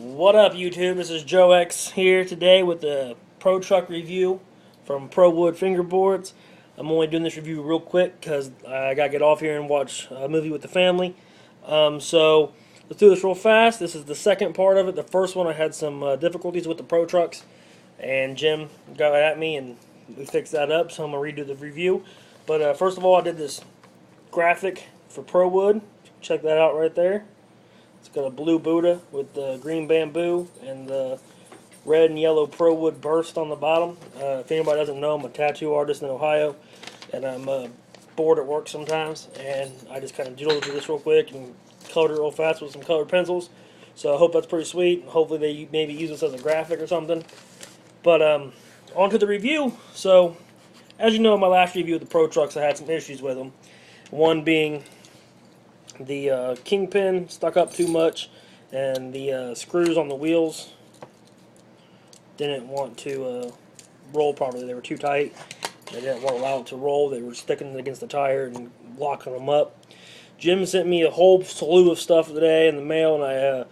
What up, YouTube? This is Joe X here today with the Pro Truck review from Prowood Fingerboards. I'm only doing this review real quick because I gotta get off here and watch a movie with the family. So let's do this real fast. This is the second part of it. The first one I had some difficulties with the Pro Trucks, and Jim got at me and we fixed that up. So I'm gonna redo the review. But first of all, I did this graphic for Prowood. Check that out right there. It's got a blue Buddha with the green bamboo and the red and yellow Prowood burst on the bottom. If anybody doesn't know, I'm a tattoo artist in Ohio, and I'm bored at work sometimes, and I just kind of doodled this real quick and colored it real fast with some colored pencils. So I hope that's pretty sweet. Hopefully they maybe use this as a graphic or something. But on to the review. So as you know, in my last review of the Pro Trucks, I had some issues with them. One being the kingpin stuck up too much, and the screws on the wheels didn't want to roll properly. They were too tight. They didn't want to allow it to roll. They were sticking against the tire and locking them up. Jim sent me a whole slew of stuff today in the mail, and I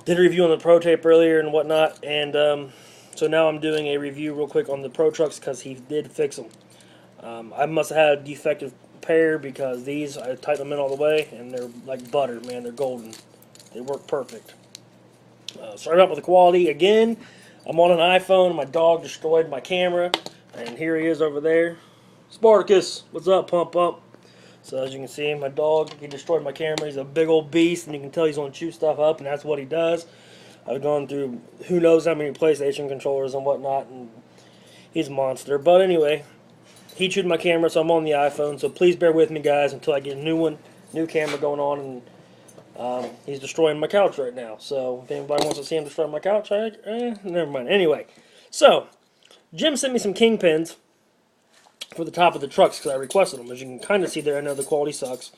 did a review on the Pro Tape earlier and whatnot, and so now I'm doing a review real quick on the Pro Trucks because he did fix them. I must have had a defective pair because these, I tighten them in all the way, and they're like butter, man. They're golden. They work perfect. Starting out with the quality again. I'm on an iPhone. My dog destroyed my camera, and here he is over there. Spartacus, what's up, pump up? So as you can see, my dog, he destroyed my camera. He's a big old beast, and you can tell he's going to chew stuff up, and that's what he does. I've gone through who knows how many PlayStation controllers and whatnot, and he's a monster. But anyway, he chewed my camera, so I'm on the iPhone. So please bear with me, guys, until I get a new one, new camera going on. And he's destroying my couch right now. So if anybody wants to see him destroy my couch, never mind. Anyway, so Jim sent me some kingpins for the top of the trucks because I requested them. As you can kind of see there, I know the quality sucks.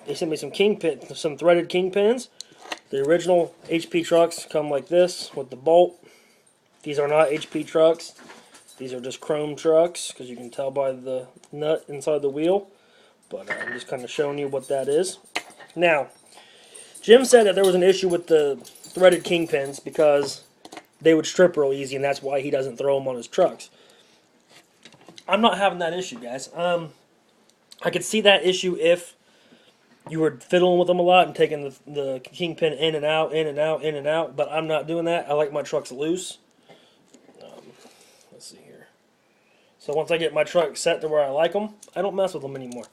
They sent me some kingpins, some threaded kingpins. The original HP trucks come like this with the bolt. These are not HP trucks. These are just chrome trucks, because you can tell by the nut inside the wheel. But I'm just kind of showing you what that is. Now, Jim said that there was an issue with the threaded kingpins because they would strip real easy, and that's why he doesn't throw them on his trucks. I'm not having that issue, guys. I could see that issue if you were fiddling with them a lot and taking the kingpin in and out, in and out, in and out, but I'm not doing that. I like my trucks loose. Let's see here. So once I get my truck set to where I like them, I don't mess with them anymore.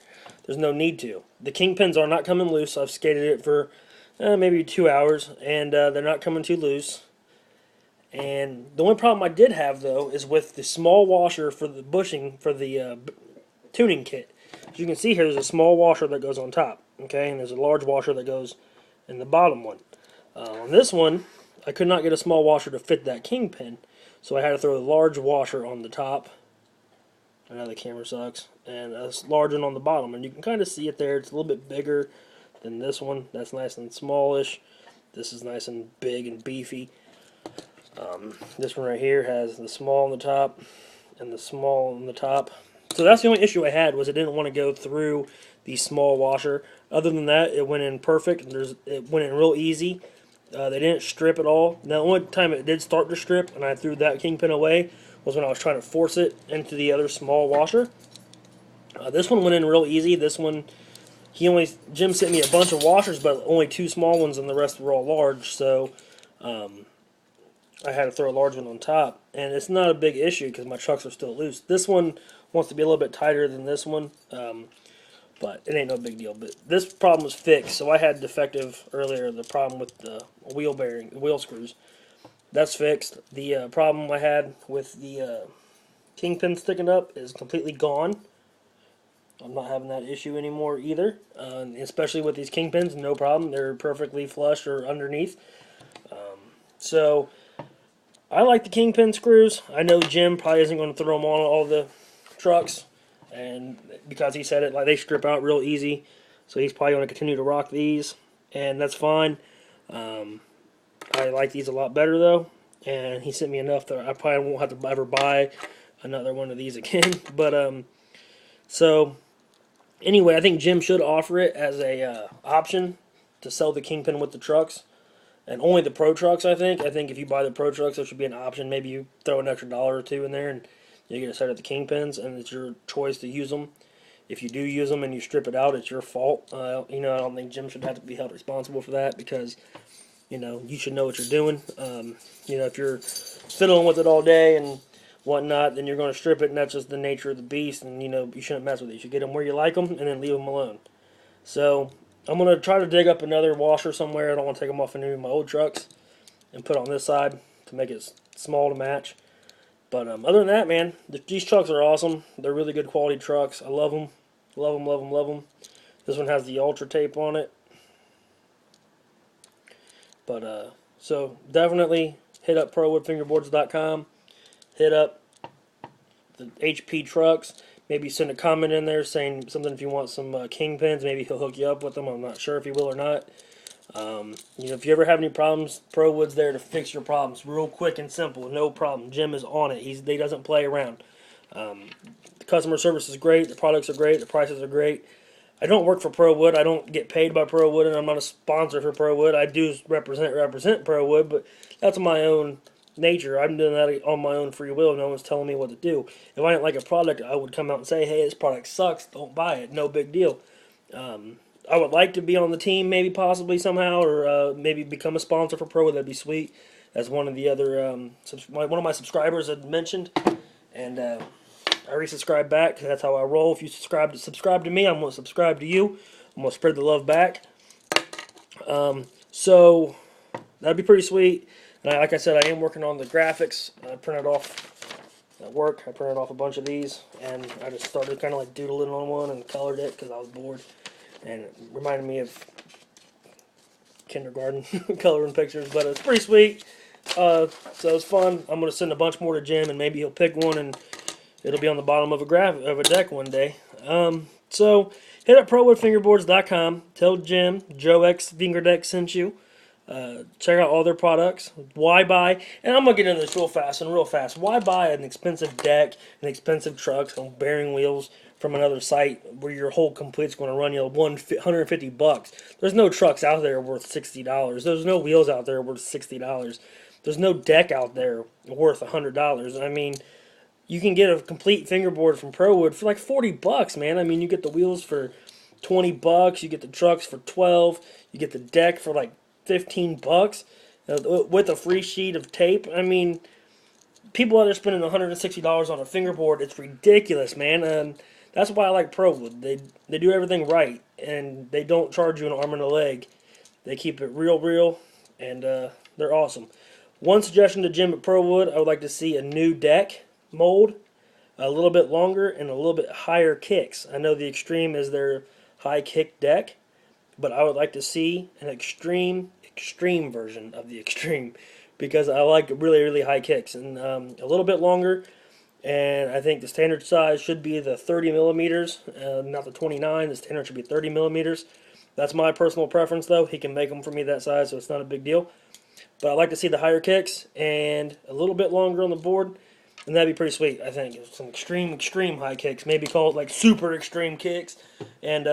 There's no need to. The kingpins are not coming loose. I've skated it for maybe 2 hours, and they're not coming too loose. And the only problem I did have, though, is with the small washer for the bushing for the tuning kit. As you can see here, there's a small washer that goes on top, okay, and there's a large washer that goes in the bottom one. On this one, I could not get a small washer to fit that kingpin, so I had to throw a large washer on the top. I know the camera sucks. And a large one on the bottom. And you can kind of see it there. It's a little bit bigger than this one. That's nice and smallish. This is nice and big and beefy. This one right here has the small on the top and the small on the top. So that's the only issue I had, was it didn't want to go through the small washer. Other than that, it went in perfect. It went in real easy. They didn't strip at all. Now, the only time it did start to strip, and I threw that kingpin away, was when I was trying to force it into the other small washer. This one went in real easy. This one, Jim sent me a bunch of washers, but only 2 small ones, and the rest were all large. So I had to throw a large one on top, and it's not a big issue because my trucks are still loose. This one wants to be a little bit tighter than this one. But it ain't no big deal. But this problem was fixed. So I had defective earlier, the problem with the wheel screws. That's fixed. The problem I had with the kingpin sticking up is completely gone. I'm not having that issue anymore either. Especially with these kingpins, no problem. They're perfectly flush or underneath. So I like the kingpin screws. I know Jim probably isn't going to throw them on all the trucks. And because he said it, like, they strip out real easy, so he's probably going to continue to rock these, and that's fine. I like these a lot better though, and he sent me enough that I probably won't have to ever buy another one of these again. But so anyway, I think Jim should offer it as a option to sell the kingpin with the trucks. and only the Pro Trucks, I think. I think if you buy the Pro Trucks, there should be an option. Maybe you throw an extra dollar or two in there, and you get a set of the Kingpins, and it's your choice to use them. If you do use them and you strip it out, it's your fault. I don't think Jim should have to be held responsible for that because, you should know what you're doing. If you're fiddling with it all day and whatnot, then you're going to strip it, and that's just the nature of the beast, and, you shouldn't mess with it. You should get them where you like them and then leave them alone. So I'm going to try to dig up another washer somewhere. I don't want to take them off any of my old trucks and put on this side to make it small to match. But other than that, man, these trucks are awesome. They're really good quality trucks. I love them. Love them, love them, love them. This one has the Ultra tape on it. But, so definitely hit up ProwoodFingerboards.com. Hit up the HP trucks. Maybe send a comment in there saying something if you want some Kingpins. Maybe he'll hook you up with them. I'm not sure if he will or not. If you ever have any problems, Prowood's there to fix your problems real quick and simple. No problem. Jim is on it. He doesn't play around. The customer service is great. The products are great. The prices are great. I don't work for Prowood. I don't get paid by Prowood, and I'm not a sponsor for Prowood. I do represent Prowood, but that's my own nature. I'm doing that on my own free will. No one's telling me what to do. If I didn't like a product, I would come out and say, hey, this product sucks. Don't buy it. No big deal. I would like to be on the team, maybe possibly somehow, or maybe become a sponsor for Prowood. That'd be sweet. As one of the other one of my subscribers had mentioned, and I resubscribe back because that's how I roll. If you subscribe to me, I'm going to subscribe to you. I'm going to spread the love back. So that'd be pretty sweet. And like I said, I am working on the graphics. I printed off at work. I printed off a bunch of these, and I just started kind of like doodling on one and colored it because I was bored. And it reminded me of kindergarten coloring pictures, but it's pretty sweet. So it's fun. I'm going to send a bunch more to Jim, and maybe he'll pick one, and it'll be on the bottom of a deck one day. So hit up ProwoodFingerboards.com. Tell Jim Joe X Finger Deck sent you. Check out all their products. Why buy? And I'm going to get into this real fast. Why buy an expensive deck and expensive trucks on bearing wheels from another site where your whole complete's going to run you $150? There's no trucks out there worth $60. There's no wheels out there worth $60. There's no deck out there worth $100. I mean, you can get a complete fingerboard from Prowood for like $40, man. I mean, you get the wheels for $20, you get the trucks for $12, you get the deck for like $15 with a free sheet of tape. I mean, people out there spending $160 on a fingerboard. It's ridiculous, man. That's why I like Prowood. They do everything right, and they don't charge you an arm and a leg. They keep it real, and they're awesome. One suggestion to Jim at Prowood, I would like to see a new deck mold, a little bit longer and a little bit higher kicks. I know the Extreme is their high kick deck, but I would like to see an extreme version of the Extreme because I like really high kicks, and a little bit longer. And I think the standard size should be the 30 millimeters, not the 29. The standard should be 30 millimeters. That's my personal preference, though. He can make them for me that size, so it's not a big deal. But I like to see the higher kicks and a little bit longer on the board, and that'd be pretty sweet, I think. Some extreme high kicks, maybe call it like super extreme kicks. And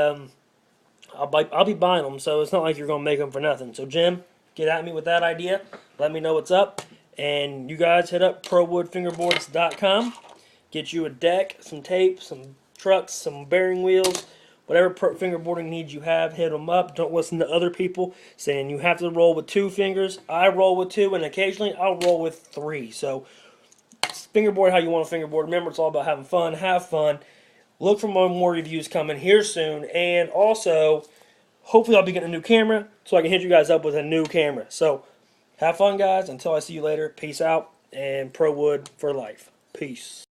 I'll be buying them, so it's not like you're going to make them for nothing. So, Jim, get at me with that idea. Let me know what's up. And you guys hit up ProwoodFingerboards.com. Get you a deck, some tape, some trucks, some bearing wheels, whatever fingerboarding needs you have, hit them up. Don't listen to other people saying you have to roll with 2 fingers. I roll with 2, and occasionally I'll roll with 3. So fingerboard how you want to fingerboard. Remember, it's all about having fun. Have fun. Look for more reviews coming here soon. And also, hopefully I'll be getting a new camera so I can hit you guys up with a new camera. So have fun, guys. Until I see you later, peace out, and Prowood for life. Peace.